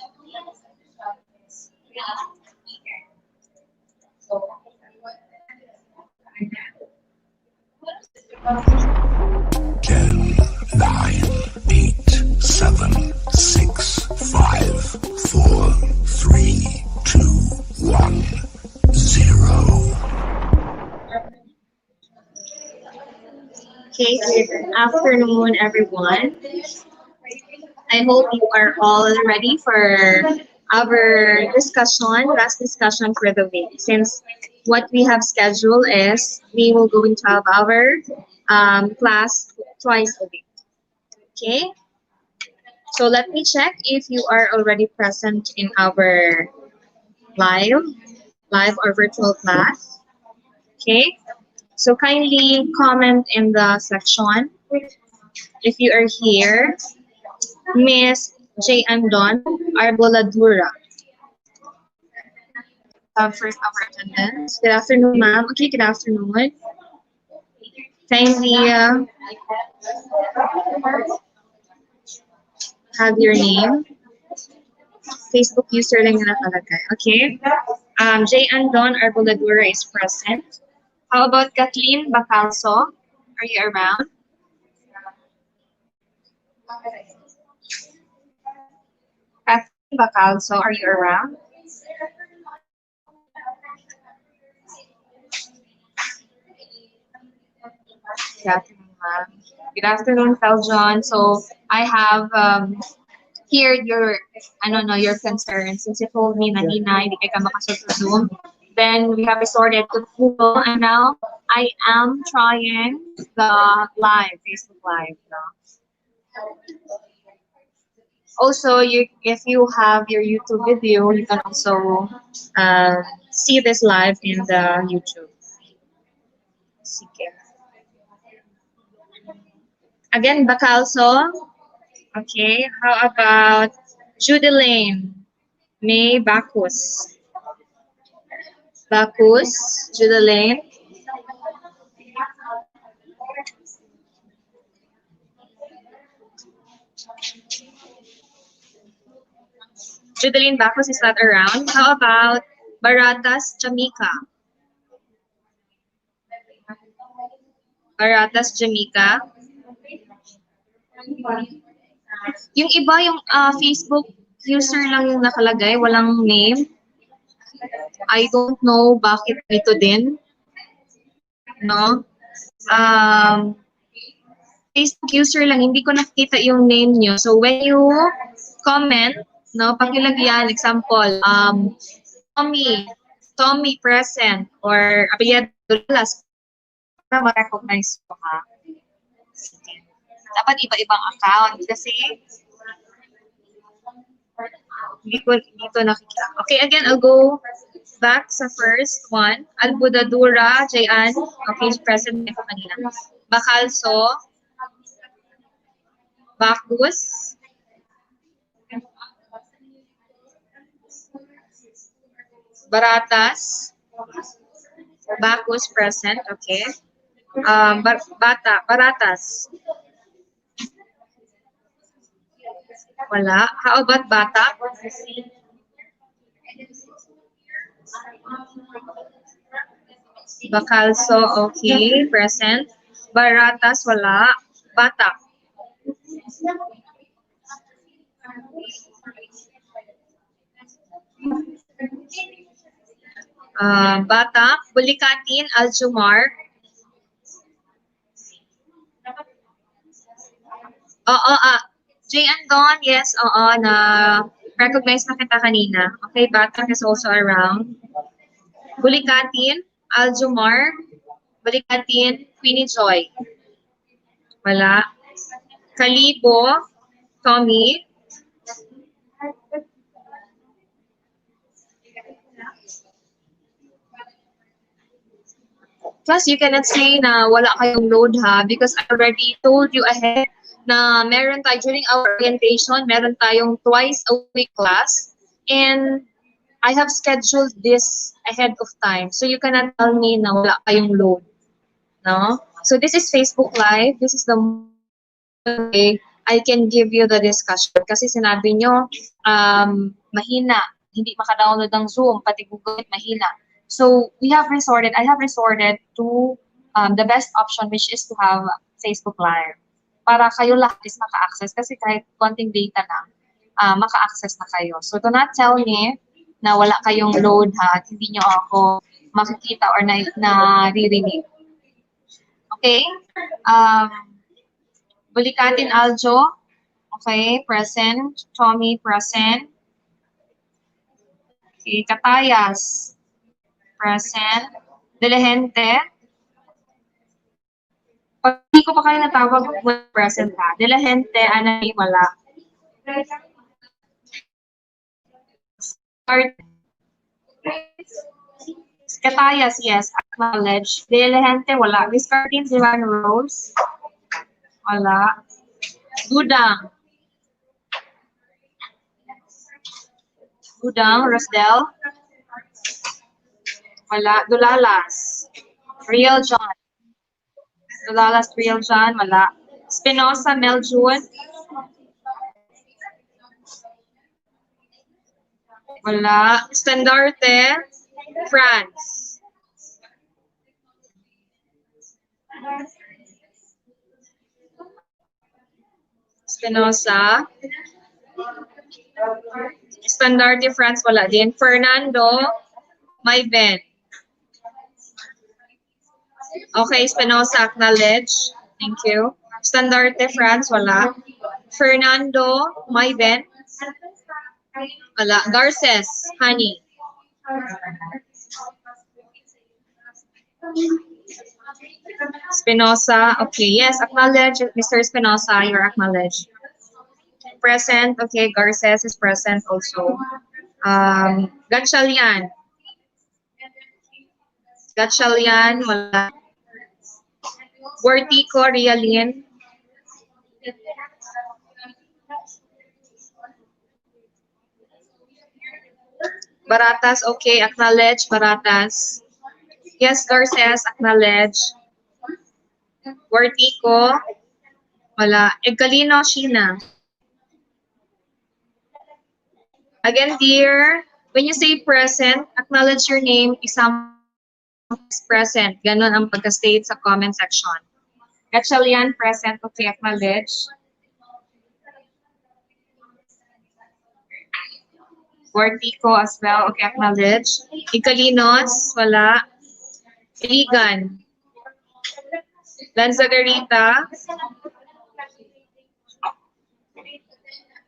10, 9, 8, 7, 6, 5, 4, 3, 2, 1, 0. Okay, good afternoon, everyone. I hope you are all ready for our discussion, last discussion for the week. Since what we have scheduled is we will going to have our class twice a week. Okay, so let me check if you are already present in our live or virtual class. Okay, so kindly comment in the section if you are here. Miss J. Andon Arboladura. First our attendance. Good afternoon, ma'am. Okay, good afternoon. Kindly have your name. Facebook user lang na nakalagay. Okay. J. Andon Arboladura is present. How about Kathleen Bacalso? Are you around? Kathleen Bacalso, are you around? Good afternoon, ma'am. Good afternoon, John. So I have heard your, I don't know, your concerns. Since you told me na hindi ka makasulong, then we have resorted to Google, and now I am trying the Facebook Live. No? Also, if you have your YouTube video, you can also see this live in the YouTube. Sige. Again, Bacalso. Okay, how about Judy Lane? May Bacchus. Bacchus, Judy Lane. Judeline Bacchus is not around. How about Baratas Jamaica? Baratas Jamaica. Yung iba, yung Facebook user lang yung nakalagay, walang name. I don't know bakit ito din. No? Facebook user lang, hindi ko nakita yung name nyo. So when you comment, no, pakilagyan, example, Tommy present, or apelyido Dulas, para ma-recognize ko ha. Dapat iba-ibang account kasi hindi ko nakikita. Okay, again, I'll go back sa first one. Albudadura, Jayan. Okay, present ko kanina. Bacalso. Bacchus. Baratas. Bacchus present, okay. Baratas. Wala. How about Bata? Bacalso, okay, present. Baratas, wala. Bata. Bata, Bulikatin, Aljumar. Oo, Jay and Don, yes, oo, na recognize na kita kanina. Okay, Bata is also around. Bulikatin, Aljumar. Bulikatin, Queenie Joy. Wala. Kalibo, Tommy. Plus, you cannot say na wala kayong load ha, because I already told you ahead na meron tayo during our orientation, meron tayong twice a week class, and I have scheduled this ahead of time. So you cannot tell me na wala kayong load. No? So this is Facebook Live. This is the way I can give you the discussion. Kasi sinabi nyo, mahina. Hindi maka-download ng Zoom, pati Google Meet mahina. So I have resorted to the best option, which is to have Facebook Live. Para kayo lahat is maka-access. Kasi kahit konting data lang, maka-access na kayo. So do not tell me na wala kayong load ha, at hindi nyo ako makikita or naririnig. Okay? Bulikatin Aljo. Okay, present. Tommy, present. Okay, Katayas. Present. Delehente. Pag hindi ko pa kayo natawag, present ha. Delehente, anay, wala. Katayas, yes, acknowledge. Delehente, wala. Discarding Zivan Rose. Wala. Gudang. Gudang, Rosdel. Wala. Dulalas. Real John. Dulalas, Real John. Wala. Spinosa, Meljun. Wala. Standarte, France. Spinosa. Standarte, France. Wala din. Fernando, Mayben. Okay, Spinosa, acknowledge. Thank you. Standarte, France. Wala. Fernando, Mayben. Wala. Garces, Honey. Spinosa, okay. Yes, acknowledge, Mr. Spinosa, you're acknowledged. Present, okay. Garces is present also. Gatchalian. Gatchalian, wala. Wortico, Realin. Baratas, okay. Acknowledge, Baratas. Yes, Garces, acknowledge. Wortico, wala. Egalino, Sheena. Again, dear, when you say present, acknowledge your name, example is present. Ganon ang pagka-state sa comment section. Gatchalian, present, okay, acknowledge. Wortico as well, okay, acknowledge. Igalinos, wala. Iligan. Lanzagarita.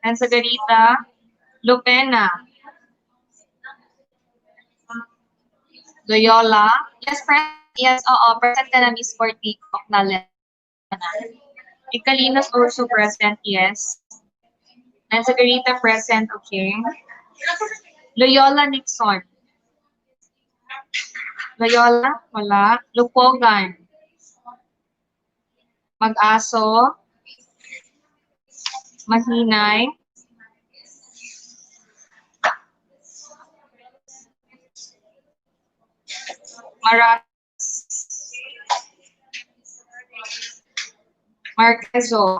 Lanzagarita. Lupena. Loyola. Yes, present. Yes, oo, present ka na, Miss Wortico. Acknowledge. Igalinos also present, yes. Lanzagarita present, okay. Loyola Nixon. Loyola, wala. Lupogan. Mag-aso. Mahinay. Maratas. Marquezo.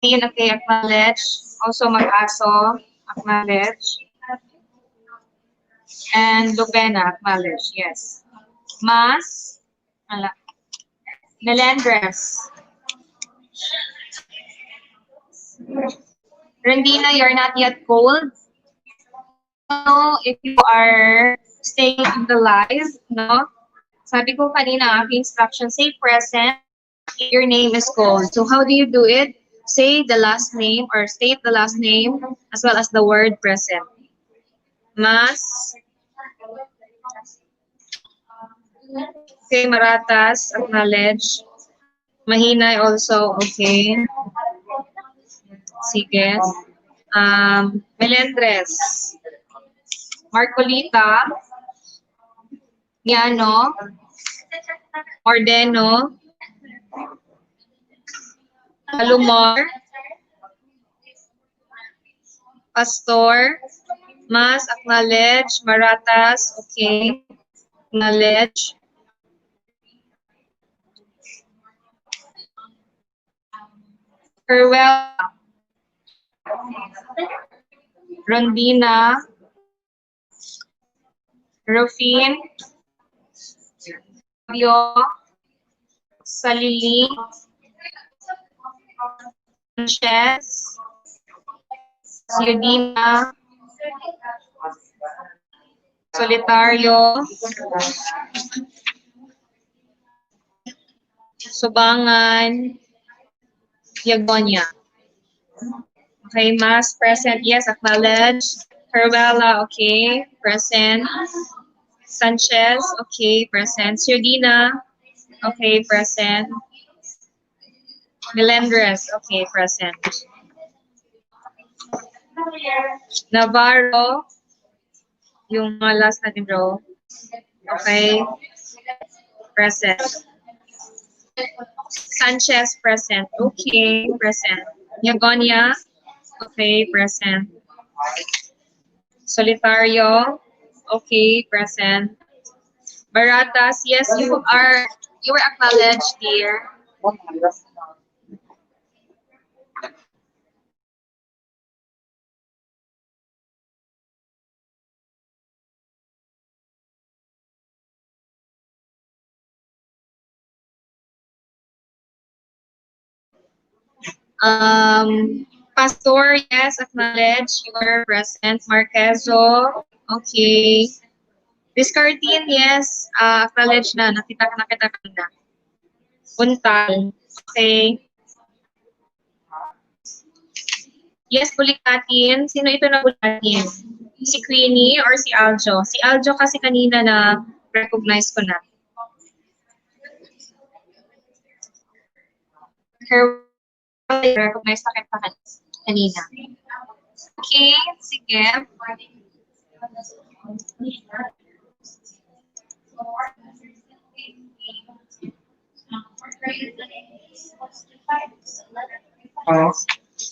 Okay, acknowledge. Also mag-aso, acknowledge. And Lupena, acknowledge, yes. Mas, wala. Melendres. Rendina, you're not yet cold. So, if you are staying in the live, no? Sabi ko kanina, aking instruction, say present if your name is called. So, how do you do it? Say the last name or state the last name as well as the word present. Mas. Okay, Maratas, acknowledge. Mahinay also, okay. Sige. Melendres. Marcolita. Yano. Ordeno. Alumor. Pastor. Mas, acknowledge. Maratas, okay. Acknowledge. Peruela, Rondina, Rufin, Fabio, Salili, Sanchez, Ciudina, Solitario, Subangan, Yagonia. Okay, Mas present. Yes, acknowledge. Peruela, okay, present. Sanchez, okay, present. Ciudina, okay, present. Melendres, okay, present. Navarro, yung mga last natin row, okay, present. Sanchez, present. Okay, present. Yagonia, okay, present. Solitario, okay, present. Baratas, yes, you were acknowledged, dear. Pastor, yes, acknowledged. You were present. Marquezo, okay. Discardin, yes, acknowledged na. Nakita ka na. Untal, okay. Yes, Bulikatin. Sino ito na Bulikatin? Si Queenie or si Aljo? Si Aljo kasi kanina na recognize ko na. Recognize na kita kanina. Okay, sige.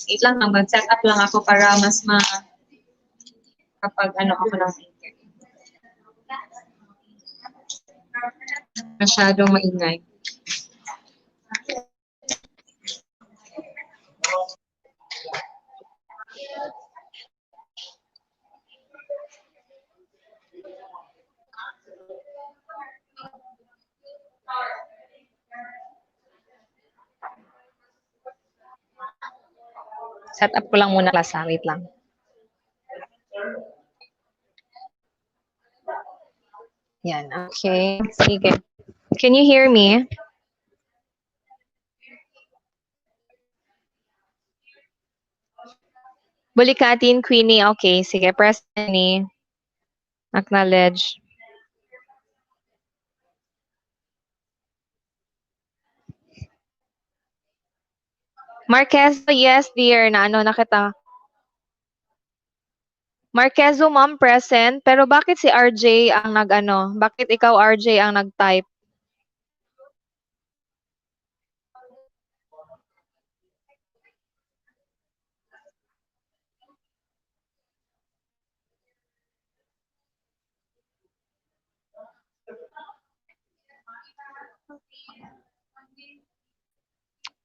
Wait lang, mag-set up lang ako para mas kapag ano ako ng thinker. Masyadong maingay. Set up ko lang muna class ha. Wait lang. Yan, okay. Sige. Can you hear me? Bulikatin, Queenie. Okay, sige. Press ni. Acknowledge. Marquezo, yes, dear. Na ano, nakita. Marquezo, ma'am, present. Pero bakit si RJ ang nag-ano? Bakit ikaw, RJ, ang nag-type?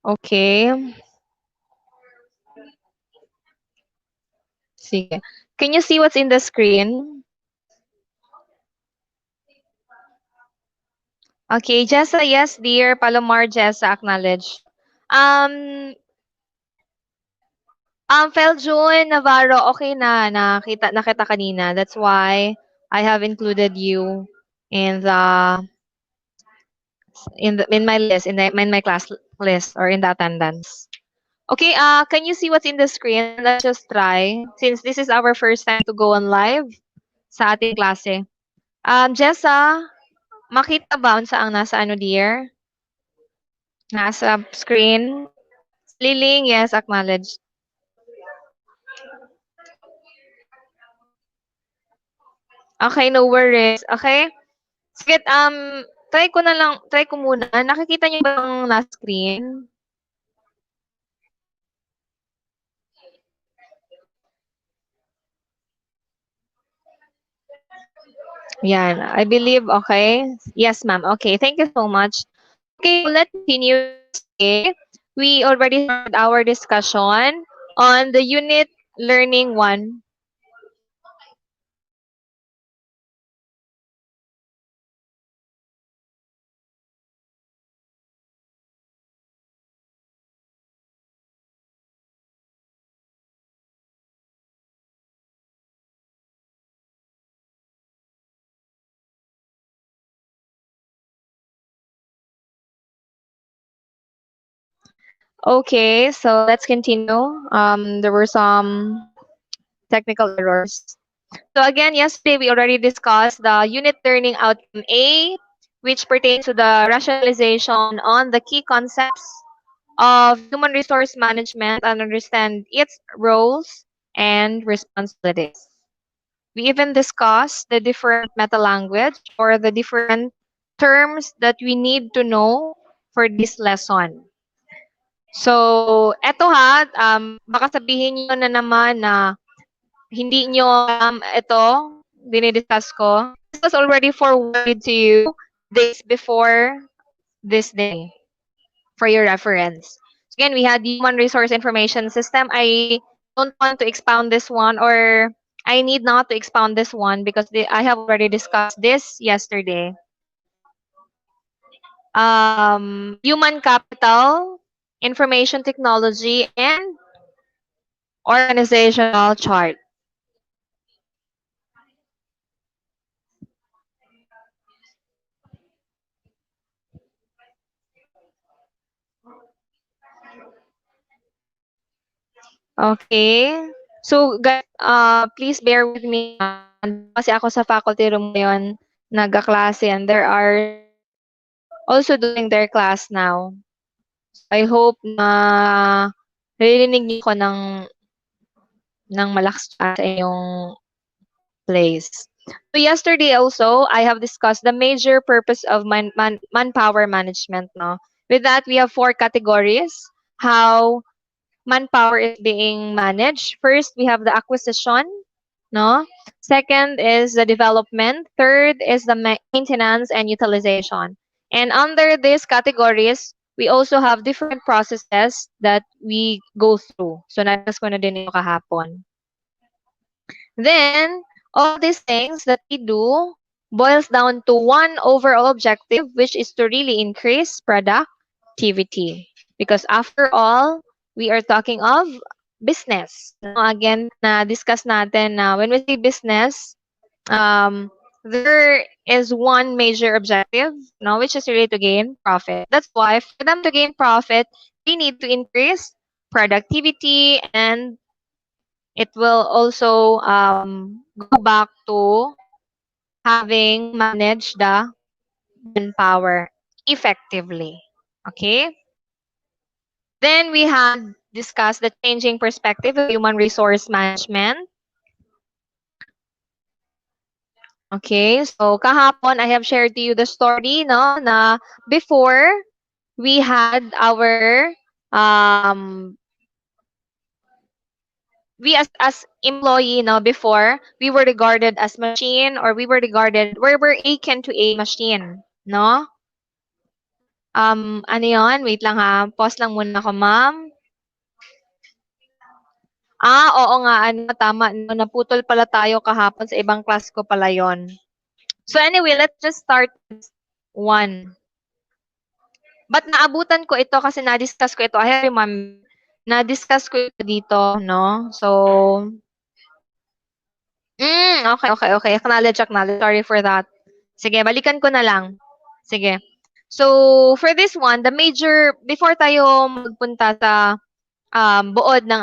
Okay. Sige. Can you see what's in the screen? Okay, Jessa, yes, dear. Palomar, Jessa, acknowledge. Feljun Navarro, okay na. Nakita kanina. That's why I have included you in in my list, in my class list or in the attendance. Okay, can you see what's in the screen? Let's just try. Since this is our first time to go on live sa ating klase. Jessa, makita ba unsa ang nasa ano, dear? Nasa screen? Liling, yes, acknowledge. Okay, no worries. Okay? Sige, try ko muna. Nakikita niyo ba ang last screen? Yan, I believe, okay? Yes, ma'am. Okay, thank you so much. Okay, let's continue. Okay. we already started our discussion on the unit learning one. Okay, so let's continue. There were some technical errors. So again, yesterday we already discussed the unit learning outcome A, which pertains to the rationalization on the key concepts of human resource management and understand its roles and responsibilities. We even discussed the different meta language or the different terms that we need to know for this lesson. So, eto ha, baka sabihin nyo na naman na hindi nyo alam ito, dinidiscuss ko. This was already forwarded to you days before this day for your reference. Again, we had Human Resource Information System. I don't want to expound this one, or I need not to expound this one because I have already discussed this yesterday. Human capital, information technology, and organizational chart. Okay. So, guys, please bear with me. Nandito kasi ako sa faculty room ngayon, nagkaklase, and there are also doing their class now. I hope na naririnig niyo ko ng malakas sa inyong place. So yesterday also, I have discussed the major purpose of manpower management. No, with that we have four categories. How manpower is being managed. First, we have the acquisition. No. Second is the development. Third is the maintenance and utilization. And under these categories, we also have different processes that we go through. So, na-discuss ko na din ito kahapon. Then, all these things that we do boils down to one overall objective, which is to really increase productivity. Because after all, we are talking of business. No, again, na-discuss natin na when we say business, there is one major objective, no, which is really to gain profit. That's why for them to gain profit, they need to increase productivity, and it will also go back to having managed the manpower effectively. Okay? Then we had discussed the changing perspective of human resource management. Okay, so kahapon I have shared to you the story, no, na before we had our um we as employee, no, before we were regarded as machine, or we were akin to a machine, no. Ano yon, wait lang ha, pause lang muna ako, ma'am. Oo nga, ano, tama, no, naputol pala tayo kahapon sa ibang class ko pala yon. So anyway, let's just start with one. But naabutan ko ito kasi na-discuss ko ito. I remember, na-discuss ko ito dito, no? So, okay, okay, okay. Acknowledge, acknowledge. Sorry for that. Sige, balikan ko na lang. Sige. So, for this one, before tayo magpunta sa buod ng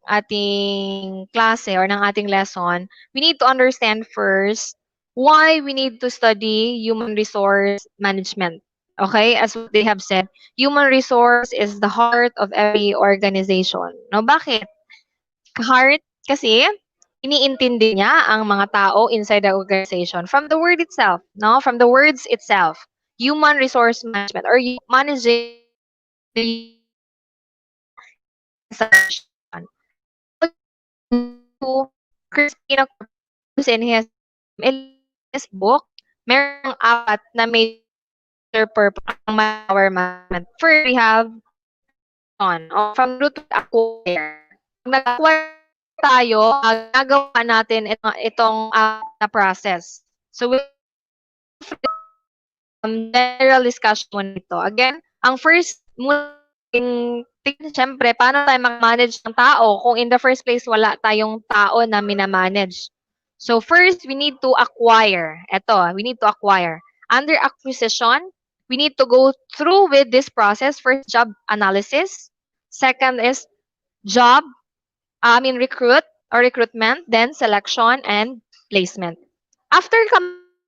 ating klase or ng ating lesson, we need to understand first why we need to study human resource management. Okay? As what they have said, human resource is the heart of every organization. No, bakit? Heart kasi iniintindi niya ang mga tao inside the organization from the word itself, no? From the words itself. Human resource management, or managing the organization. To Christina Cortez in his book, merong apat na major purpose ng manpower management. First, we have acquisition or from the root word acquire. Pag nag-acquire tayo, ginagawa natin itong na process. So we'll general discussion muna ito. Again, ang first muna nating tingnan, syempre, paano tayo mag-manage ng tao kung in the first place wala tayong tao na minamanage. So first, we need to acquire. Ito, we need to acquire. Under acquisition, we need to go through with this process. First, job analysis. Second is job, recruit or recruitment. Then selection and placement. After completing this process,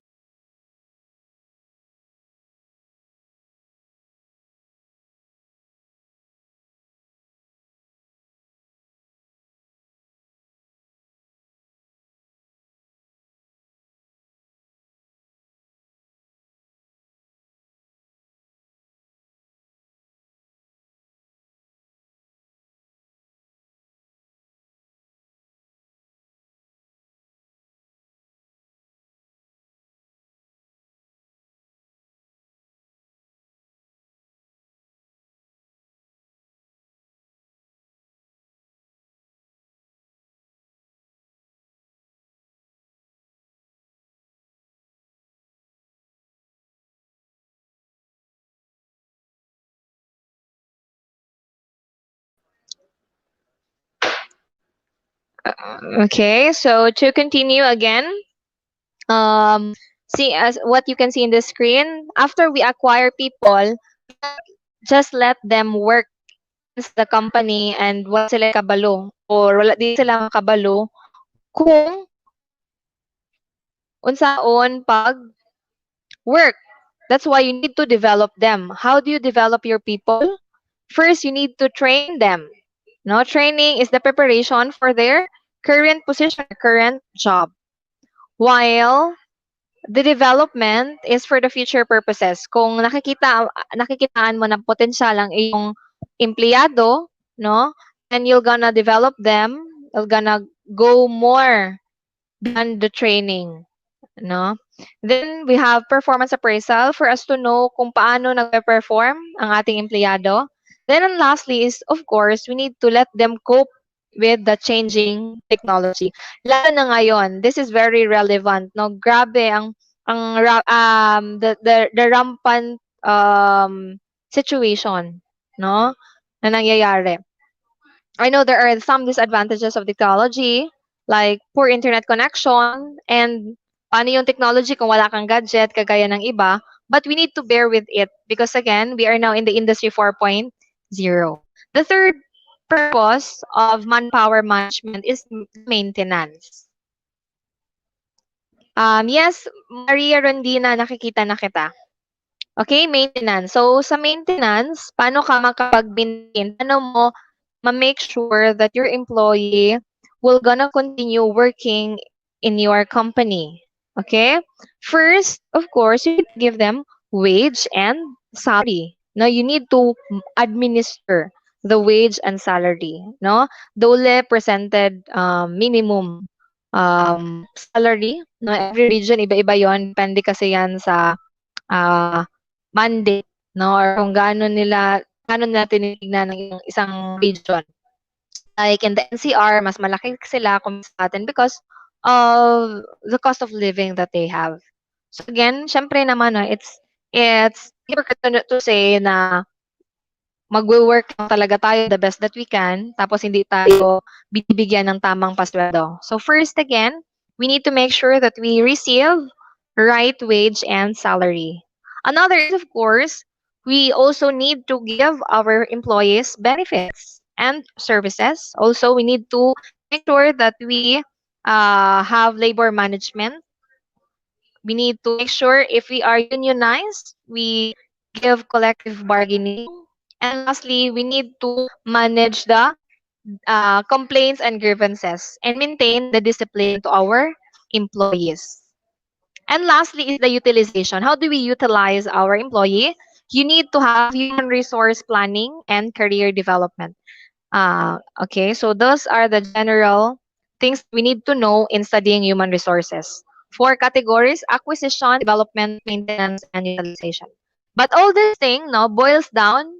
okay, so to continue again, see as what you can see in the screen, after we acquire people, we not just let them work sa the company and wala sila kabalo or wala di sila makabalo kung unsaon pag work. That's why you need to develop them. How do you develop your people? First, you need to train them. No, training is the preparation for their current position, current job. While the development is for the future purposes. Kung nakikitaan mo ng potensyal ang iyong empleyado, no? Then you're gonna develop them, you're gonna go more beyond the training, no? Then we have performance appraisal for us to know kung paano nagpe-perform ang ating empleyado. Then and lastly is of course we need to let them cope with the changing technology. Lalo na ngayon, this is very relevant, no? Grabe the rampant situation, no? Na nangyayari. I know there are some disadvantages of technology, like poor internet connection, and paano yung technology kung wala kang gadget, kagaya ng iba. But we need to bear with it because, again, we are now in the Industry 4.0. The third purpose of manpower management is maintenance. Yes, Maria Rondina, nakikita na kita. Okay, maintenance. So, sa maintenance, paano ka makapag-maintain? Paano mo ma-make sure that your employee will gonna continue working in your company? Okay? First, of course, you need to give them wage and salary. No, you need to administer the wage and salary. No, DOLE presented minimum salary. No, every region iba-iba yon. Depende kasi yan sa uh, mandate, no? Or kung gaano nila tinitignan ng isang region. Like in the NCR, mas malaki sila kumpara sa atin because of the cost of living that they have. So again, syempre naman, no, it's hypocrite to say na magwo-work lang talaga tayo the best that we can, tapos hindi tayo binibigyan ng tamang pasweldo. So first again, we need to make sure that we receive right wage and salary. Another is, of course, we also need to give our employees benefits and services. Also, we need to make sure that we have labor management. We need to make sure if we are unionized, we give collective bargaining. And lastly, we need to manage the complaints and grievances and maintain the discipline to our employees. And lastly is the utilization. How do we utilize our employee? You need to have human resource planning and career development. Okay, so those are the general things we need to know in studying human resources. Four categories: acquisition, development, maintenance, and utilization. But all this thing no boils down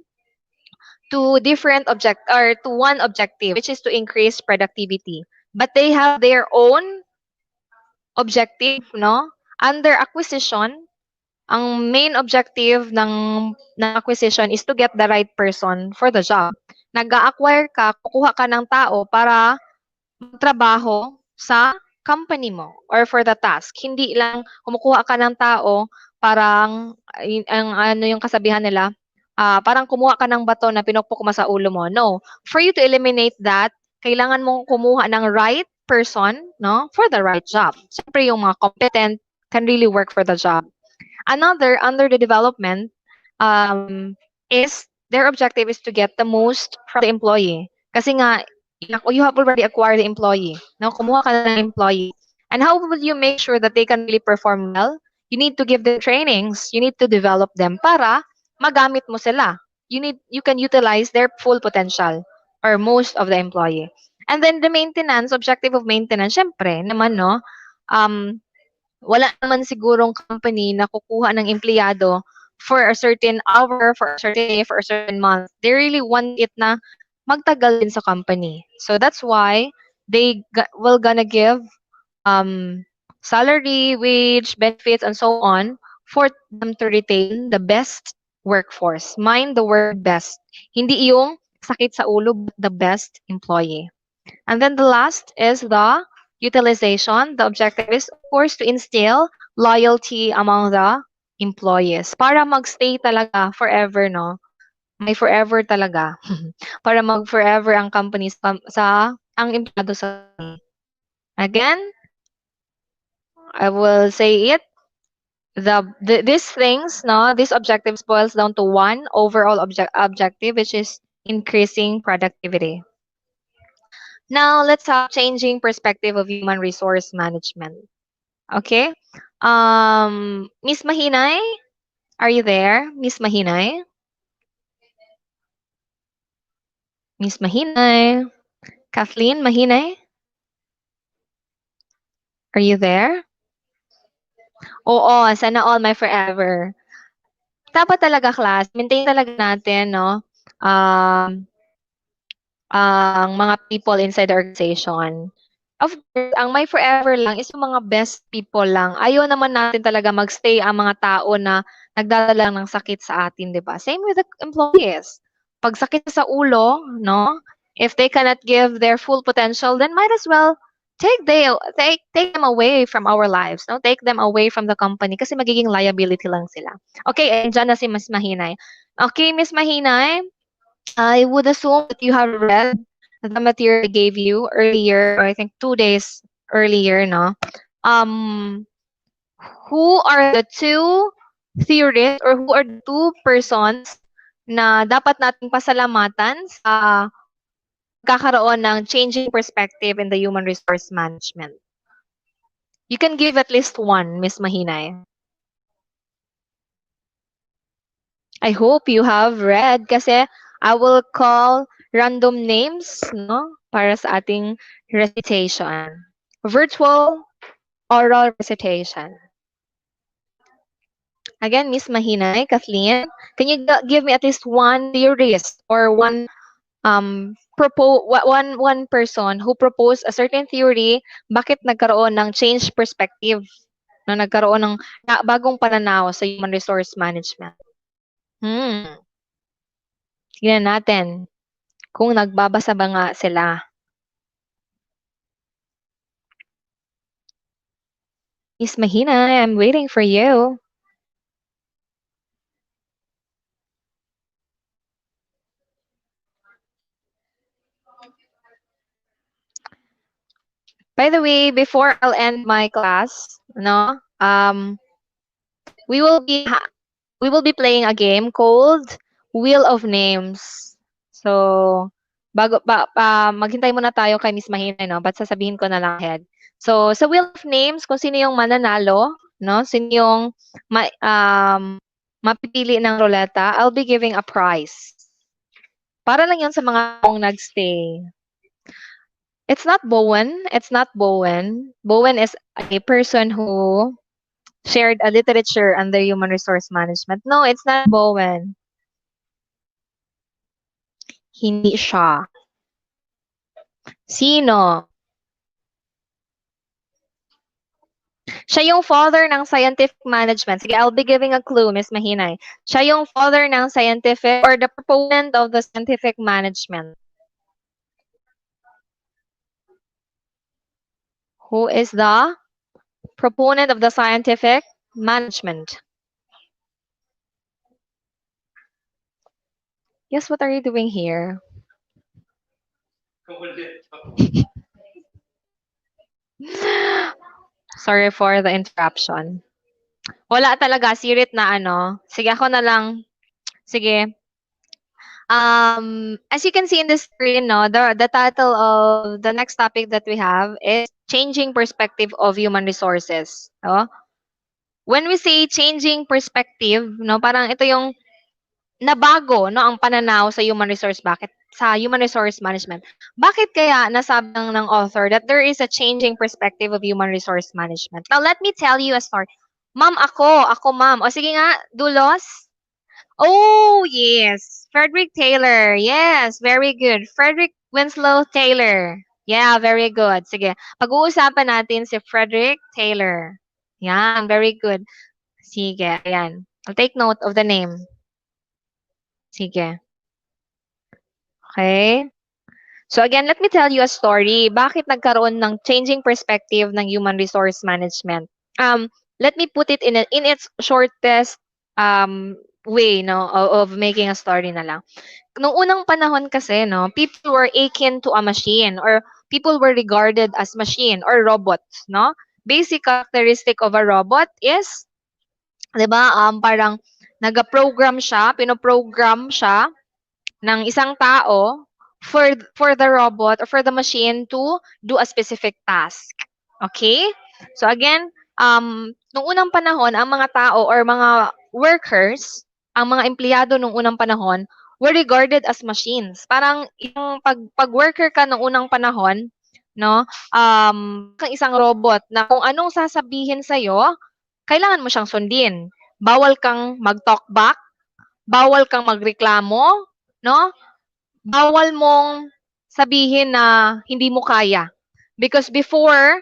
to different object or to one objective, which is to increase productivity. But they have their own objective, no? Under acquisition, ang main objective ng acquisition is to get the right person for the job. Nag-a-acquire ka, kukuha ka ng tao para magtrabaho sa company mo or for the task. Hindi lang kumukuha ka ng tao parang ang ano yung kasabihan nila, parang kumuha ka ng bato na pinukpok mo sa ulo mo. No. For you to eliminate that, kailangan mong kumuha ng right person, no, for the right job. Siyempre yung mga competent can really work for the job. Another under the development is their objective is to get the most from the employee. Kasi nga, you have already acquired the employee. No? Kumuha ka na ng employee. And how will you make sure that they can really perform well? You need to give them trainings. You need to develop them para magamit mo sila. You can utilize their full potential or most of the employee. And then the maintenance, objective of maintenance, syempre naman, no, um, wala naman sigurong company na kukuha ng empleyado for a certain hour, for a certain day, for a certain month. They really want it na magtagal din sa company. So that's why they will gonna give um, salary, wage, benefits, and so on for them to retain the best workforce. Mind the word best. Hindi yung sakit sa ulo, but the best employee. And then the last is the utilization. The objective is, of course, to instill loyalty among the employees para magstay talaga forever, no? May forever talaga. Para mag-forever ang company ang empleyado sa company. Again, I will say it. These things, no, these objectives boils down to one overall objective, which is increasing productivity. Now, let's have changing perspective of human resource management. Okay? Miss Mahinay, are you there? Miss Mahinay? Miss Mahinay? Kathleen Mahinay? Are you there? Oo, sana all my forever. Dapat talaga class, maintain talaga natin, no? Ang mga people inside the organization. Of course, ang may forever lang is yung mga best people lang. Ayaw naman natin talaga magstay ang mga tao na nagdadala ng sakit sa atin, di ba? Same with the employees. Pag sakit sa ulo, no? If they cannot give their full potential, then might as well take them away from our lives, no? Take them away from the company kasi magiging liability lang sila. Okay, andyan na si Miss Mahinay. Okay, Miss Mahinay, I would assume that you have read the material I gave you earlier, or I think 2 days earlier, no? Who are the two theorists or who are the two persons na dapat nating pasalamatan sa pagkakaroon ng changing perspective in the human resource management? You can give at least one, Miss Mahinay. I hope you have read kasi I will call random names, no, para sa ating recitation. Virtual oral recitation. Again, Miss Mahinay, Kathleen, can you give me at least one theorist or one one person who proposed a certain theory, bakit nagkaroon ng change perspective, na nagkaroon ng bagong pananaw sa human resource management? Tingnan natin kung nagbabasa ba nga sila. Miss Mahina, I'm waiting for you. By the way, before I'll end my class, no, we will be playing a game called Wheel of Names. So, maghintay muna tayo kay Miss Mahina, no? But sasabihin ko na lang ahead. So, sa Wheel of Names, kung sino yung mananalo, no? Sino yung mapipili ng ruleta, I'll be giving a prize. Para lang yun sa mga taong nagstay. It's not Bowen. It's not Bowen. Bowen is a person who shared a literature under human resource management. No, it's not Bowen. Hindi siya. Sino? Siya yung father ng scientific management. Sige, I'll be giving a clue, Miss Mahinay. Siya yung father ng scientific or the proponent of the scientific management. Who is the proponent of the scientific management? Yes, what are you doing here? Sorry for the interruption. Wala talaga, sirit na ano. Sige, ako na lang. Sige. As you can see in the screen, no, the title of the next topic that we have is changing perspective of human resources. No? When we say changing perspective, no, parang ito yung nabago, no, ang pananaw sa human resource. Bakit? Sa human resource management. Bakit kaya nasabi ng author that there is a changing perspective of human resource management? Now, let me tell you a story. Ma'am, ako ma'am. O sige nga, Dulos. Oh, yes. Frederick Taylor. Yes, very good. Frederick Winslow Taylor. Yeah, very good. Sige. Pag-uusapan natin si Frederick Taylor. Yan, very good. Sige, ayan. I'll take note of the name. Sige. Okay? So again, let me tell you a story. Bakit nagkaroon ng changing perspective ng human resource management? Let me put it in its shortest way, no, of making a story na lang. Nung unang panahon kasi, no, people were akin to a machine or people were regarded as machine or robots, no? Basic characteristic of a robot is, 'di ba, parang naga-program siya, pinoprogram siya ng isang tao for the robot or for the machine to do a specific task. Okay? So again, nung unang panahon, ang mga tao or mga workers, ang mga empleyado nung unang panahon, were regarded as machines. Parang yung pag-worker ka nung unang panahon, no, kang isang robot na kung anong sasabihin sa'yo, kailangan mo siyang sundin. Bawal kang mag-talk back, bawal kang magreklamo, no? Bawal mong sabihin na hindi mo kaya. Because before,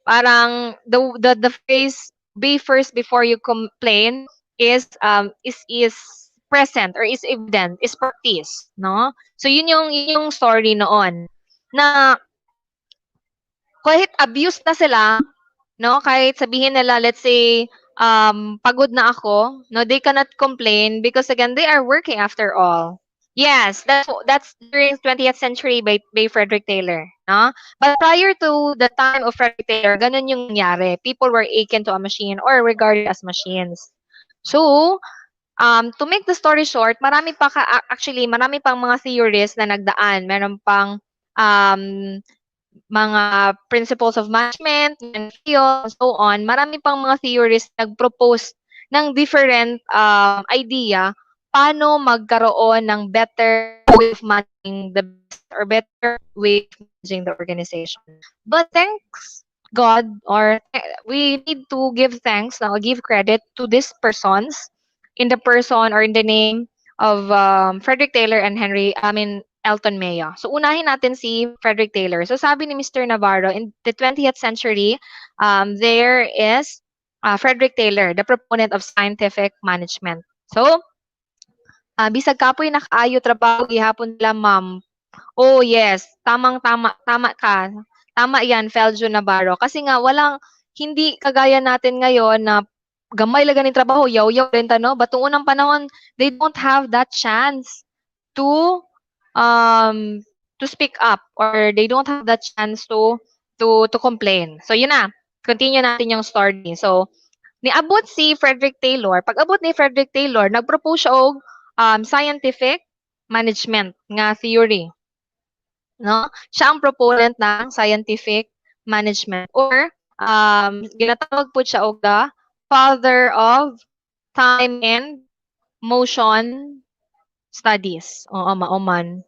parang the phrase be first before you complain is present or is evident, is practice, no? So yun yung story noon na kahit abused na sila, no, kahit sabihin nila, let's say, pagod na ako, no, they cannot complain because again, they are working after all. Yes, that's during 20th century by Frederick Taylor, no? But prior to the time of Frederick Taylor, ganun yung nangyari. People were akin to a machine or regarded as machines. So, to make the story short, marami pang mga theories na nagdaan. Meron pang mga principles of management, and field, and so on, marami pang mga theories nag-propose ng different idea paano magkaroon ng better way of managing the business or better way of managing the organization. But thanks God, or we need to give thanks now, give credit to these persons in the person or in the name of Frederick Taylor and Elton Mayo. So, unahin natin si Frederick Taylor. So, sabi ni Mr. Navarro, in the 20th century, there is Frederick Taylor, the proponent of scientific management. So, bisag kapoy nakaayo trabaho gihapon nila, ma'am. Oh, yes. Tama ka. Tama yan, Feljo Navarro. Kasi nga, hindi kagaya natin ngayon na gamay lang ganing trabaho, yaw-yaw rin no? But noong unang panahon, they don't have that chance to speak up or they don't have the chance to complain. So yun na, continue natin yung story. So niabot si Frederick Taylor. Pag abot ni Frederick Taylor, nagpropose siya og scientific management nga theory. No? Siya ang proponent ng scientific management or ginatawag po siya og the father of time and motion studies. Oo, mauman.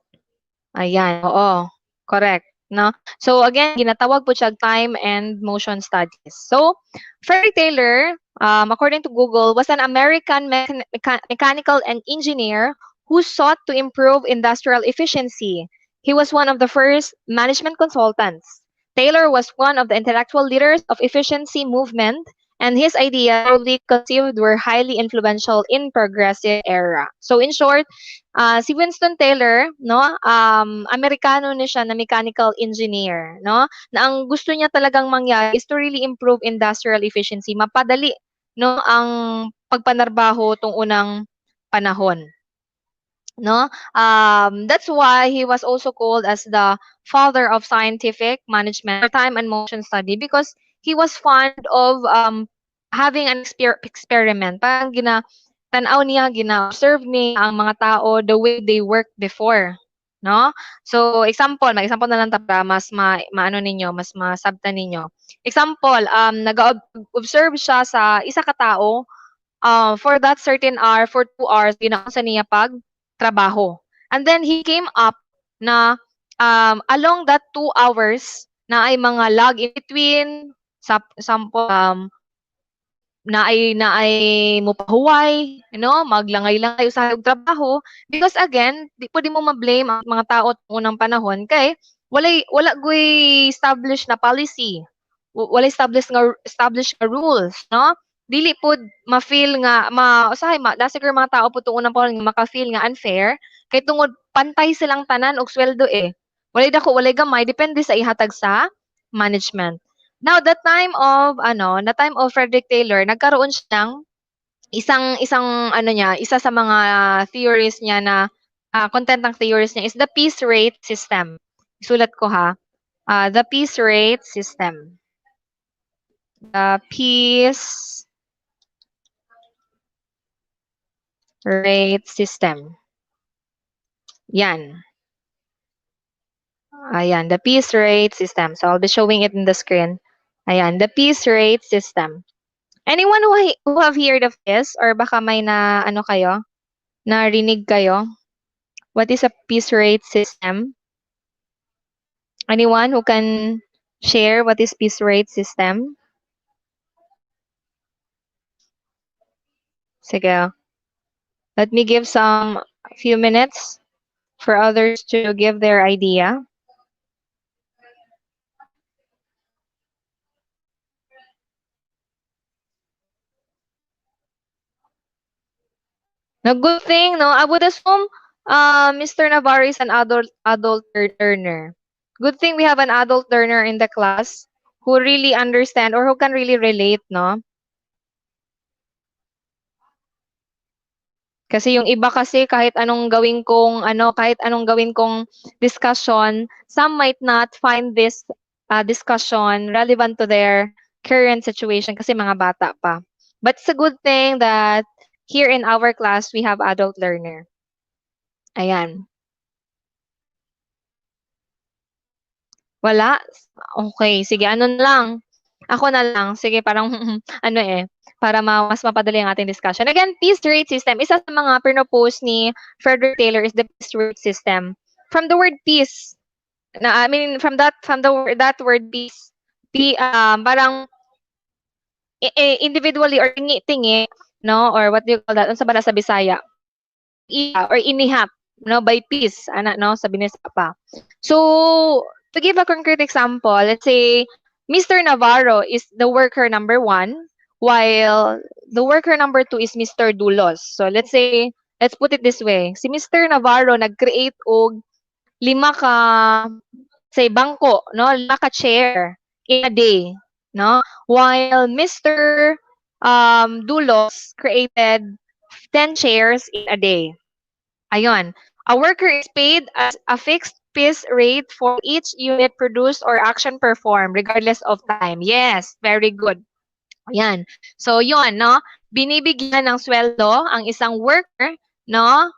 Ayan, oo. Correct, no? So again, ginatawag po siya time and motion studies. So, Frederick Taylor, according to Google, was an American mechanical and engineer who sought to improve industrial efficiency. He was one of the first management consultants. Taylor was one of the intellectual leaders of efficiency movement, and his ideas, broadly conceived, were highly influential in progressive era. So in short, si Winston Taylor, no, Amerikano ni siya na mechanical engineer, no, na ang gusto niya talagang mangyari is to really improve industrial efficiency, mapadali, no, ang pagpanarbaho tong unang panahon. No, that's why he was also called as the father of scientific management or time and motion study, because he was fond of having an experiment. Parang tanaw niya, gina-observe niya ang mga tao the way they worked before. No? So, mag-example na lang ta para mas maano ninyo, mas masabta ninyo. Example, nag-observe siya sa isa ka tao, for that certain hour, for 2 hours, ginaon sa niya pag trabaho. And then he came up na along that 2 hours na ay mga lag in between, sample, na ay mupahuway, maglangay-langay sa trabaho, because again, di pwede mo ma-blame ang mga tao unang panahon kay wala goy established na policy. Wala established nga rules, no? Dili pod ma-feel nga usahay da siguro mga tao pud unang panahon nga maka-feel nga unfair kay tungod pantay silang tanan og sweldo eh. Walay dako, walay gamay, depende sa ihatag sa management. Now, the time of Frederick Taylor, nagkaroon siya ng isa sa mga theories niya na content ng theories niya is the piece rate system. Isulat ko ha. The piece rate system. The piece rate system. Yan. Ayan, the piece rate system. So, I'll be showing it in the screen. Ayan, the piece rate system. Anyone who have heard of this, or baka may narinig kayo? What is a piece rate system? Anyone who can share what is piece rate system? Sige. Let me give some few minutes for others to give their idea. Now, good thing, no? I would assume Mr. Navarro is an adult learner. Good thing we have an adult learner in the class who really understand or who can really relate, no? Kasi yung iba kasi kahit anong gawin kong discussion, some might not find this discussion relevant to their current situation kasi mga bata pa. But it's a good thing that here in our class, we have adult learner. Ayan. Wala? Okay, sige, ano na lang. Ako na lang. Sige, parang para mas mapadali ang ating discussion. Again, piece rate system. Isa sa mga pinopose ni Frederick Taylor is the piece rate system. From the word piece, from that word piece, parang individually or tingi-tingi, no? Or what do you call that? Ano sa bala sa Bisaya? Or inihap, no? By piece, no? Sabi niya pa. So, to give a concrete example, let's say Mr. Navarro is the worker number 1, while the worker number 2 is Mr. Dulos. So let's put it this way. Si Mr. Navarro nag-create og 5 ka say bangko, no? 5 ka chair in a day, no? While Mr. Dulos created 10 chairs in a day. Ayun. A worker is paid as a fixed piece rate for each unit produced or action performed regardless of time. Yes, very good. Ayan. So, yun, no? Binibigyan ng sweldo ang isang worker, no?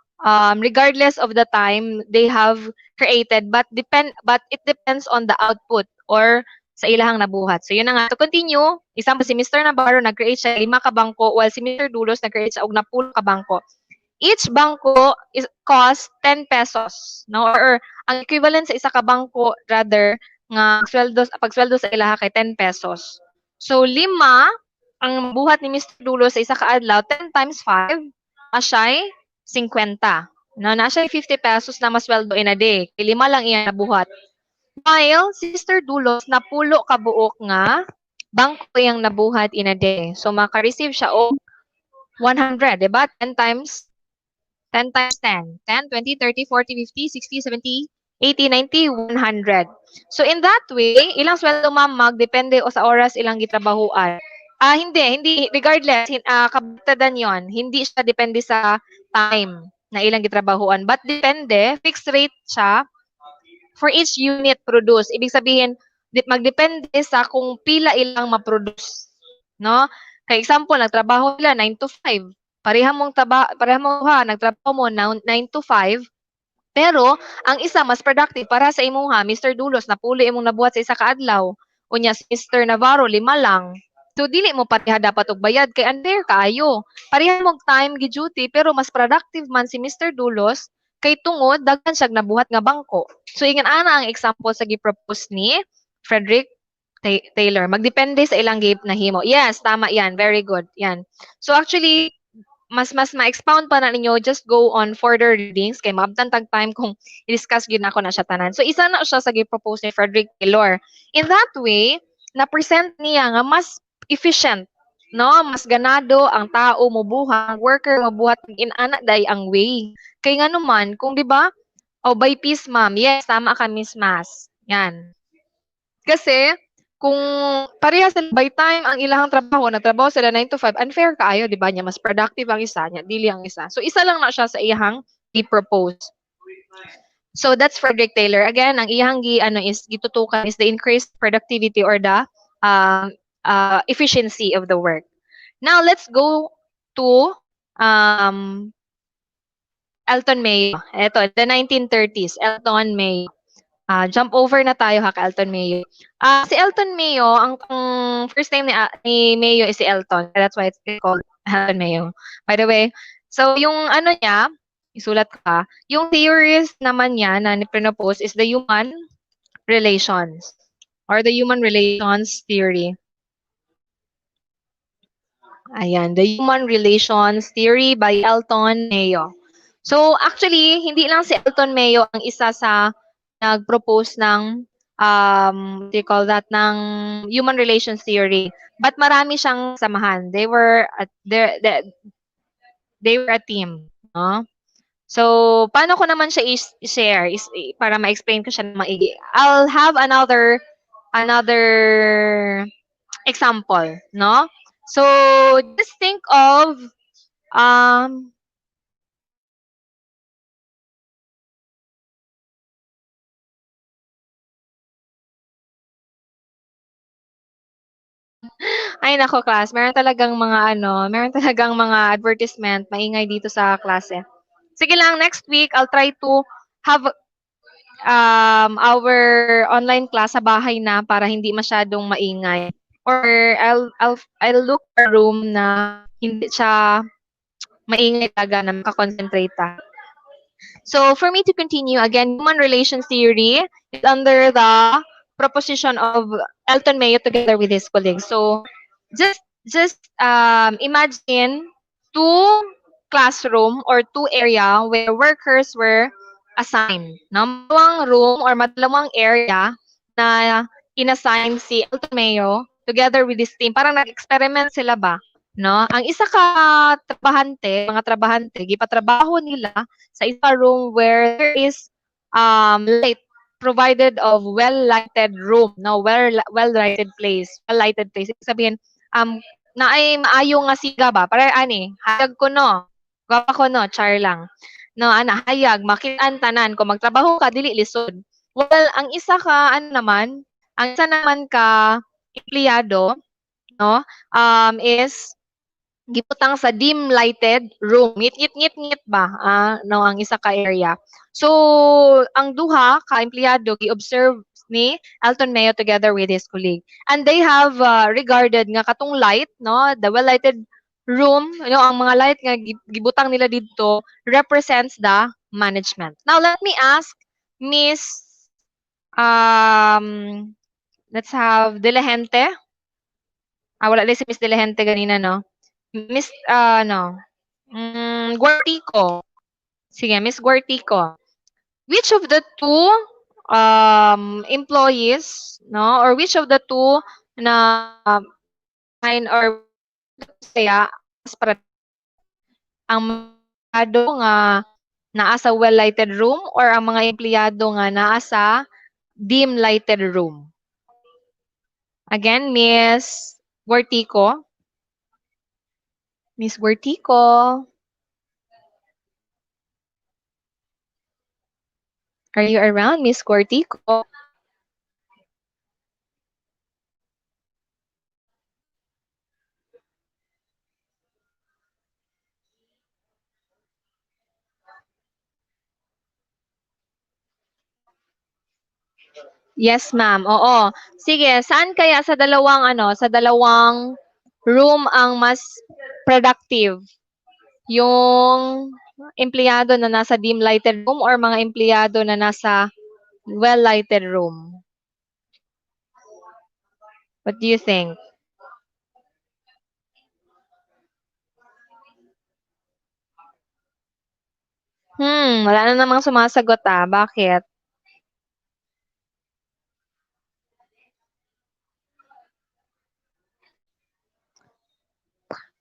Regardless of the time they have created, but it depends on the output or sa ilahang nabuhat. So, yun na nga. To continue, isang si Mr. Navarro nag-create siya 5 ka bangko, while si Mr. Dulos nag-create siya og 10 ka bangko. Each bangko cost 10 pesos, no? Or ang equivalent sa isa ka bangko rather nga pagsweldo sa ilaha kay 10 pesos. So 5 ang buhat ni Mr. Dulo sa isa ka adlaw, 10 times 5 asyay 50. Na siya 50 pesos na masweldo in a day. Kay 5 lang iya nabuhat. While si Mr. Dulos napulo ka buok nga bangko iyang nabuhat in a day. So maka-receive siya og 100, di ba? 10 times 10 times 10. 10, 20, 30, 40, 50, 60, 70, 80, 90, 100. So in that way, ilang sweldo ma'am magdepende o sa oras ilang gitrabahuan. Hindi regardless kabatadan 'yon. Hindi siya depende sa time na ilang gitrabahuan, but depende, fixed rate siya for each unit produce. Ibig sabihin, magdepende sa kung pila ilang ma-produce, no? Kay example, nagtrabaho sila 9 to 5. Pareha mong duha, nagtrabaho mo 9 to 5, pero ang isa mas productive para sa imuha, Mr. Dulos, napuli imong nabuhat sa isa ka adlaw. Unya si Mr. Navarro, 5 lang. So dili mo pareha dapat og bayad kay unfair kaayo. Pareha mong time gi duty pero mas productive man si Mr. Dulos kay tungod daghan siya nabuhat nga bangko. So ingon ana ang example sa gi-propose ni Frederick Taylor. Magdepende sa ilang nahimo. Yes, tama yan. Very good. Yan. So actually, mas ma-expound pa na ninyo, just go on further readings kay maabtan tag time kung i-discuss gyud nako na siya tanan. So isa na siya sa gi-propose ni Frederick Taylor. In that way, na-present niya nga mas efficient, no? Mas ganado ang tao mobuhat, ang worker mobuhat in ana day ang way. Kay nga naman kung di ba, by piece ma'am. Yes, tama ka Miss Mas. Yan. Kasi kung pareha sila by time ang ilahang trabaho, nagtrabaho sila 9 to 5, unfair kaayo, di ba niya? Mas productive ang isa niya, dili ang isa. So, isa lang na siya sa iyahang i-propose. So, that's Frederick Taylor. Again, ang iyahang gitutukan is the increased productivity or the efficiency of the work. Now, let's go to Elton Mayo. Ito, the 1930s, Elton Mayo. Jump over na tayo ha, kay Elton Mayo. Si Elton Mayo, ang first name ni Mayo is si Elton. That's why it's called Elton Mayo. By the way, so yung ano niya, isulat ko ha, yung theories naman niya na ni-propose is the human relations or the human relations theory. Ayan, the human relations theory by Elton Mayo. So actually, hindi lang si Elton Mayo ang isa sa nag-propose ng what do you call that, ng human relations theory. But marami siyang samahan. They were a team, no? So, paano ko naman siya i-share para ma-explain ko siya na maigi. I'll have another example, no? So, just think of ay nako class, meron talagang mga advertisement, maingay dito sa klase. Sige lang, next week, I'll try to have our online class sa bahay na para hindi masyadong maingay. Or I'll look for a room na hindi siya maingay talaga na makakonsentrate ta. So for me to continue, again, human relations theory is under the proposition of Elton Mayo together with his colleagues. So just imagine two classroom or two area where workers were assigned. No? Dalawang room or madalawang area na inassign si Elton Mayo together with his team. Parang nag-experiment sila ba? No? Ang isa ka mga trabahante, gipatrabaho nila sa isa room where there is light provided of well-lighted room, no, well-lighted place. Ibig sabihin, naay maayo nga siga ba? Para hayag ko no. Gwapa ko no, char lang. No, hayag, makitaan tanan. Kung magtrabaho ka, dili lisod. Well, ang isa naman ka empleyado, no, is gibutang sa dim lighted room. Ngit ba? No, ang isa ka area. So, ang duha ka empleyado gi-observe ni Elton Mayo together with his colleague. And they have regarded nga katong light, no, the well-lighted room, ang mga light nga gibutang nila dito represents the management. Now, let me ask Miss let's have Delahente. Wala lang si Miss Delahente ganina, no? Miss, Guartico. Sige, Miss Guartico. Which of the two employees, no, or which of the two na define or saya as ang mga empleyado nga naa sa well-lighted room or ang mga empleyado nga naa sa dim-lighted room? Again, Miss Guartico. Miss Guartico, are you around, Miss Guartico? Yes, ma'am. Oo. Sige, saan kaya sa dalawang sa dalawang room ang mas productive? Yung empleyado na nasa dim lighted room or mga empleyado na nasa well lighted room? What do you think? Wala na namang sumasagot Bakit?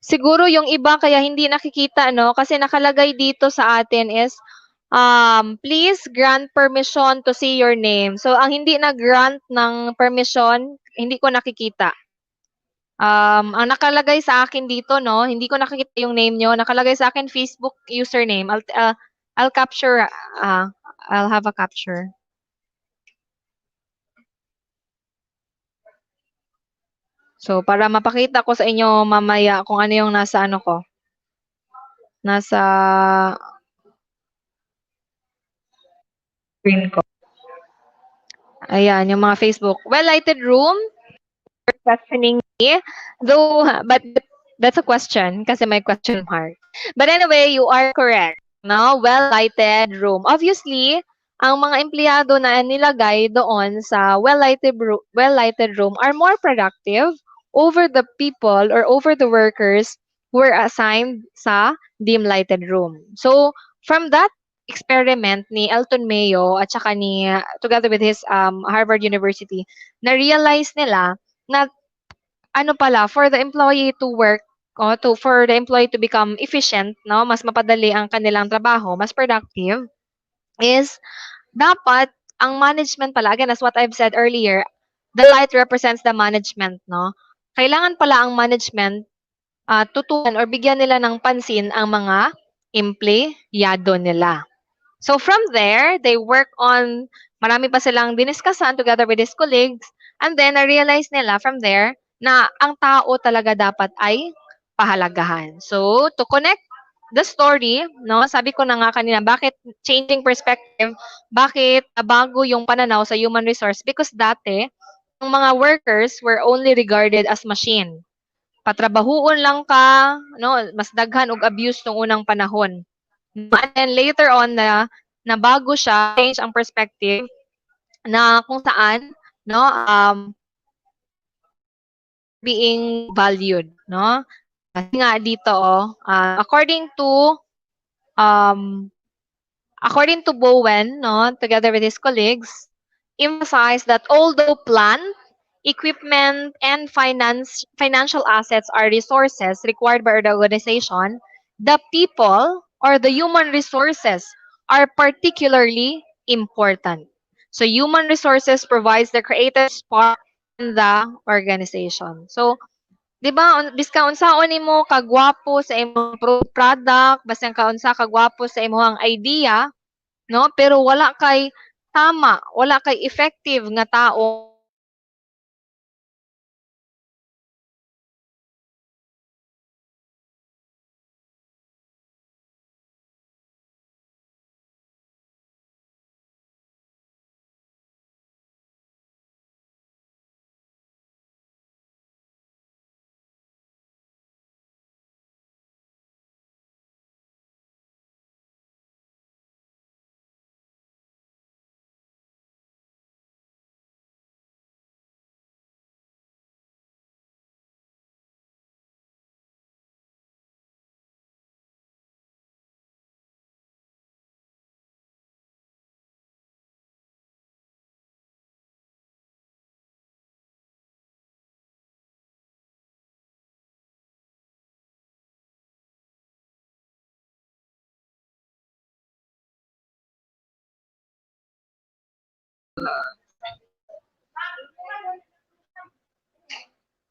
Siguro yung iba kaya hindi nakikita, no? Kasi nakalagay dito sa atin is, please grant permission to see your name. So, ang hindi nag-grant ng permission, hindi ko nakikita. Ang nakalagay sa akin dito, no? Hindi ko nakikita yung name nyo. Nakalagay sa akin Facebook username. I'll capture. I'll have a capture. So, para mapakita ko sa inyo mamaya kung ano yung nasa ano ko. Nasa screen ko. Ayan, yung mga Facebook. Well-lighted room, questioning me. Though, but that's a question kasi may question mark. But anyway, you are correct. No? Well-lighted room. Obviously, ang mga empleyado na nilagay doon sa well-lighted room are more productive over the people or over the workers who were assigned sa dim-lighted room. So, from that experiment ni Elton Mayo at saka ni together with his Harvard University, na-realize nila na ano pala for the employee to work for the employee to become efficient, no, mas mapadali ang kanilang trabaho, mas productive is dapat ang management pala, again as what I've said earlier, the light represents the management, no. Kailangan pala ang management tutukan or bigyan nila ng pansin ang mga empleyado nila. So from there, they work on, marami pa silang diniskasan together with his colleagues, and then na-realize nila from there na ang tao talaga dapat ay pahalagahan. So to connect the story, no, sabi ko na nga kanina, bakit changing perspective, bakit bago yung pananaw sa human resource? Because dati, ang mga workers were only regarded as machine. Patrabahuon lang ka, no, mas daghan og abuse nung unang panahon. And then later on na bago siya, change ang perspective na kung saan no being valued, no? Kasi nga dito um according to Bowen, no, together with his colleagues, emphasized that although plant, equipment, and financial assets are resources required by the organization, the people or the human resources are particularly important. So human resources provides the creative spark in the organization. So, di ba, biska unsaon nimo kagwapo sa imong product, basta kaunsa kagwapo sa imong idea, no? Pero wala kay tama, wala kay effective nga tao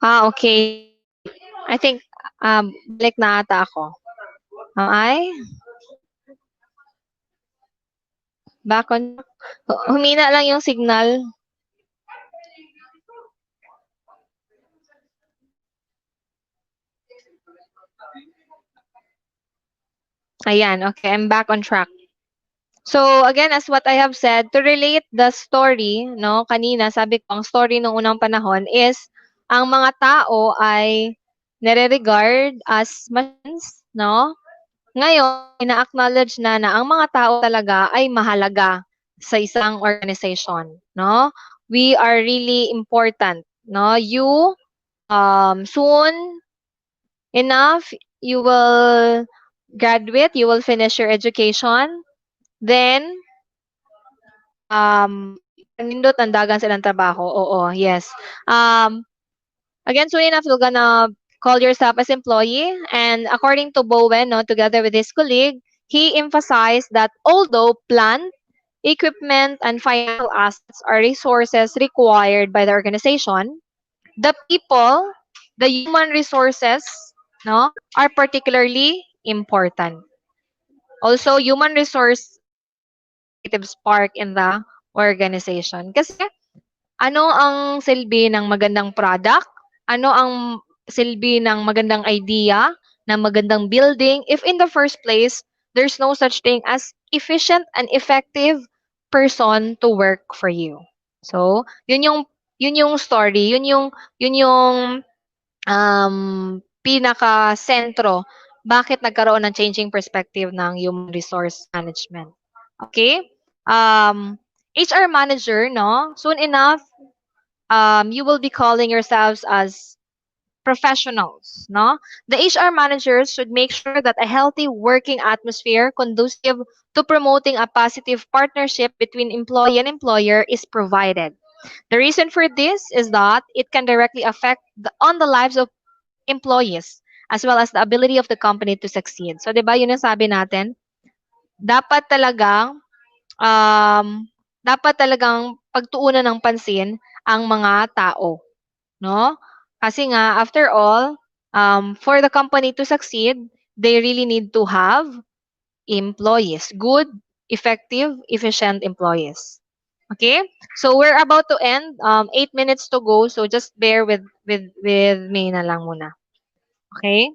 Okay. I think balik na ata ako. Am I? Back on. Humina lang yung signal. Ayan, okay, I'm back on track. So, again, as what I have said, to relate the story, no, kanina, sabi ko, ang story noong unang panahon is, ang mga tao ay nare-regard as machines, no? Ngayon, ina-acknowledge na ang mga tao talaga ay mahalaga sa isang organization, no? We are really important, no? You, soon enough, you will graduate, you will finish your education, then, nindot ang dagan silang trabaho. Oo, yes. Again, soon enough, you're gonna call yourself as employee. And according to Bowen, no, together with his colleague, he emphasized that although plant, equipment, and financial assets are resources required by the organization, the people, the human resources, no, are particularly important. Also, human resource creative spark in the organization. Kasi ano ang silbi ng magandang product? Ano ang silbi ng magandang idea, ng magandang building if in the first place there's no such thing as efficient and effective person to work for you. So, yun yung story, yun yung pinaka sentro bakit nagkaroon ng changing perspective ng human resource management. Okay? HR manager, no? Soon enough, you will be calling yourselves as professionals, no? The HR managers should make sure that a healthy working atmosphere conducive to promoting a positive partnership between employee and employer is provided. The reason for this is that it can directly affect on the lives of employees as well as the ability of the company to succeed. So, 'di ba, yun ang sabi natin, dapat talagang um, dapat talagang pagtuunan ng pansin ang mga tao, no? Kasi nga, after all, for the company to succeed, they really need to have employees, good, effective, efficient employees. Okay? So we're about to end. 8 minutes to go. So just bear with me na lang muna. Okay?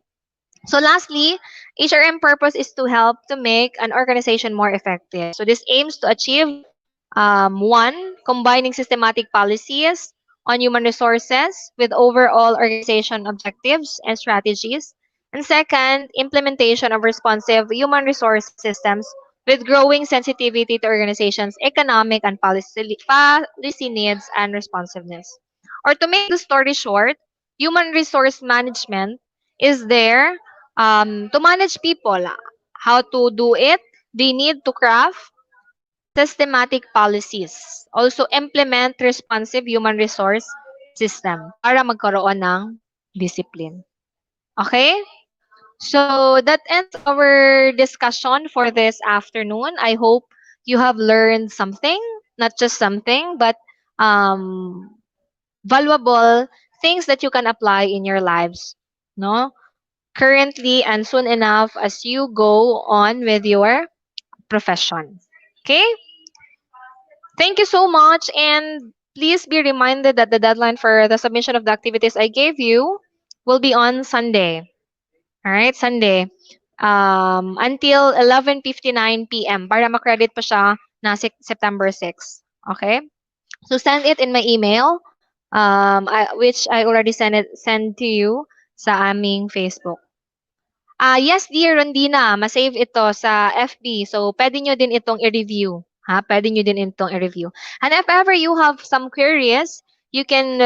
So lastly, HRM purpose is to help to make an organization more effective. So this aims to achieve one, combining systematic policies on human resources with overall organization objectives and strategies. And second, implementation of responsive human resource systems with growing sensitivity to organizations' economic and policy needs and responsiveness. Or to make the story short, human resource management is there to manage people. How to do it? They need to craft systematic policies. Also, implement responsive human resource system para magkaroon ng discipline. Okay? So, that ends our discussion for this afternoon. I hope you have learned something, not just something, but um, valuable things that you can apply in your lives. No? Currently and soon enough as you go on with your profession. Okay? Thank you so much, and please be reminded that the deadline for the submission of the activities I gave you will be on Sunday. All right, Sunday. Until 11:59 p.m. para makredit pa siya na September 6. Okay? So send it in my email, which I already sent to you sa aming Facebook. Yes, dear Rondina, ma-save ito sa FB. So, pwede nyo din itong i-review. Ha? Pwede nyo din itong i-review. And if ever you have some queries, you can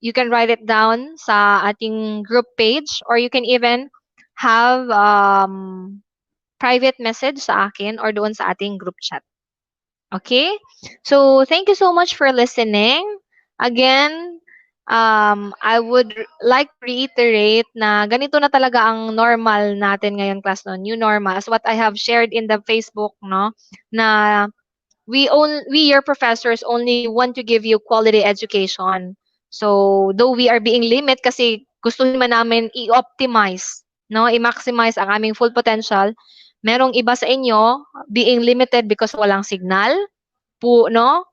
write it down sa ating group page, or you can even have private message sa akin or doon sa ating group chat. Okay? So, thank you so much for listening. Again, I would like to reiterate na ganito na talaga ang normal natin ngayon class no, new normal as what I have shared in the Facebook no na we your professors only want to give you quality education. So though we are being limit kasi gusto man namin i-optimize, no, i-maximize ang aming full potential, merong iba sa inyo being limited because walang signal, no,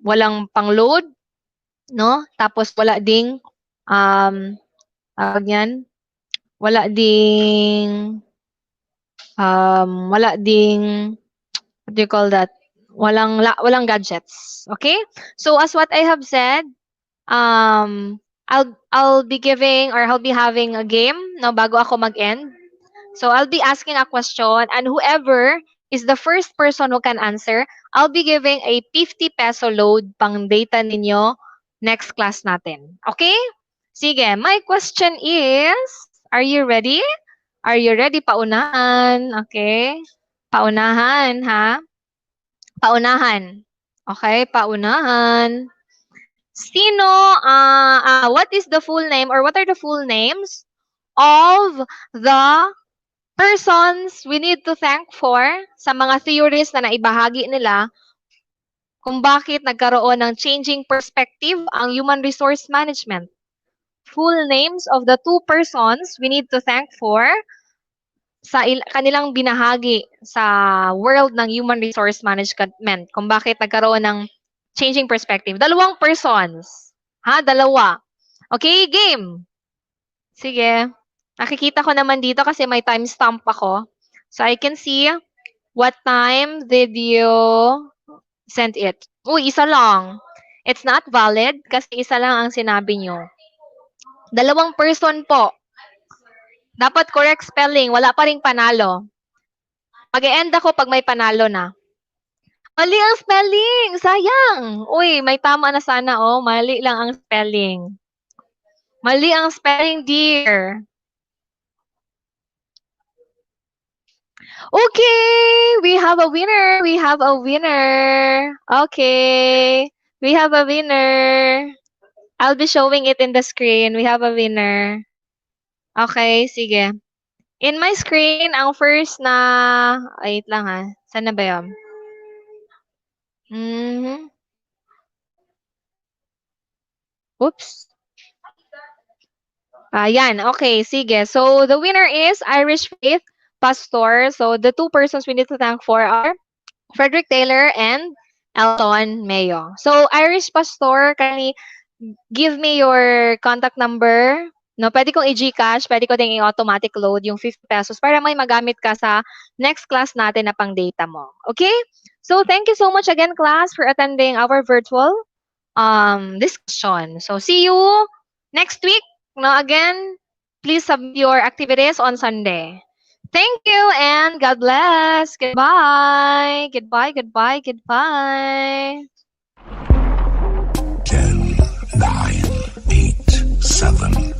walang pang-load, no, tapos wala ding tawag yan, wala ding wala ding what do you call that? Walang gadgets. Okay? So as what I have said, I'll be giving or I'll be having a game no bago ako mag-end. So I'll be asking a question and whoever is the first person who can answer, I'll be giving a 50 peso load pang data ninyo next class natin. Okay? Sige, my question is, are you ready? Are you ready? Paunahan. Okay? Paunahan, ha? Paunahan. Okay, paunahan. Sino, what is the full name or what are the full names of the persons we need to thank for sa mga theories na naibahagi nila kung bakit nagkaroon ng changing perspective ang human resource management? Full names of the two persons we need to thank for sa kanilang binahagi sa world ng human resource management kung bakit nagkaroon ng changing perspective. Dalawang persons. Ha? Dalawa. Okay, game. Sige. Nakikita ko naman dito kasi may timestamp ako. So I can see what time did you send it. Uy, isa lang. It's not valid kasi isa lang ang sinabi nyo. Dalawang person po. Dapat correct spelling. Wala pa ring panalo. Mag-e-end ako pag may panalo na. Mali ang spelling! Sayang! Uy, may tama na sana, oh. Mali lang ang spelling. Mali ang spelling, dear. Okay! We have a winner! We have a winner! Okay! We have a winner! I'll be showing it in the screen. We have a winner. Okay, sige. In my screen, ang first na... Wait lang ha. Saan na ba yun? Oops. Yan. Okay, sige. So, the winner is Irish Faith Pastor. So, the two persons we need to thank for are Frederick Taylor and Elton Mayo. So, Irish Pastor, can you give me your contact number? No, pwede kong i-GCash, pwede ko ding i-automatic load yung 50 pesos para may magamit ka sa next class natin na pang data mo. Okay? So, thank you so much again, class, for attending our virtual discussion. So, see you next week. No, again, please submit your activities on Sunday. Thank you and God bless. Goodbye. Goodbye, goodbye, goodbye. 10, 9, 8, 7,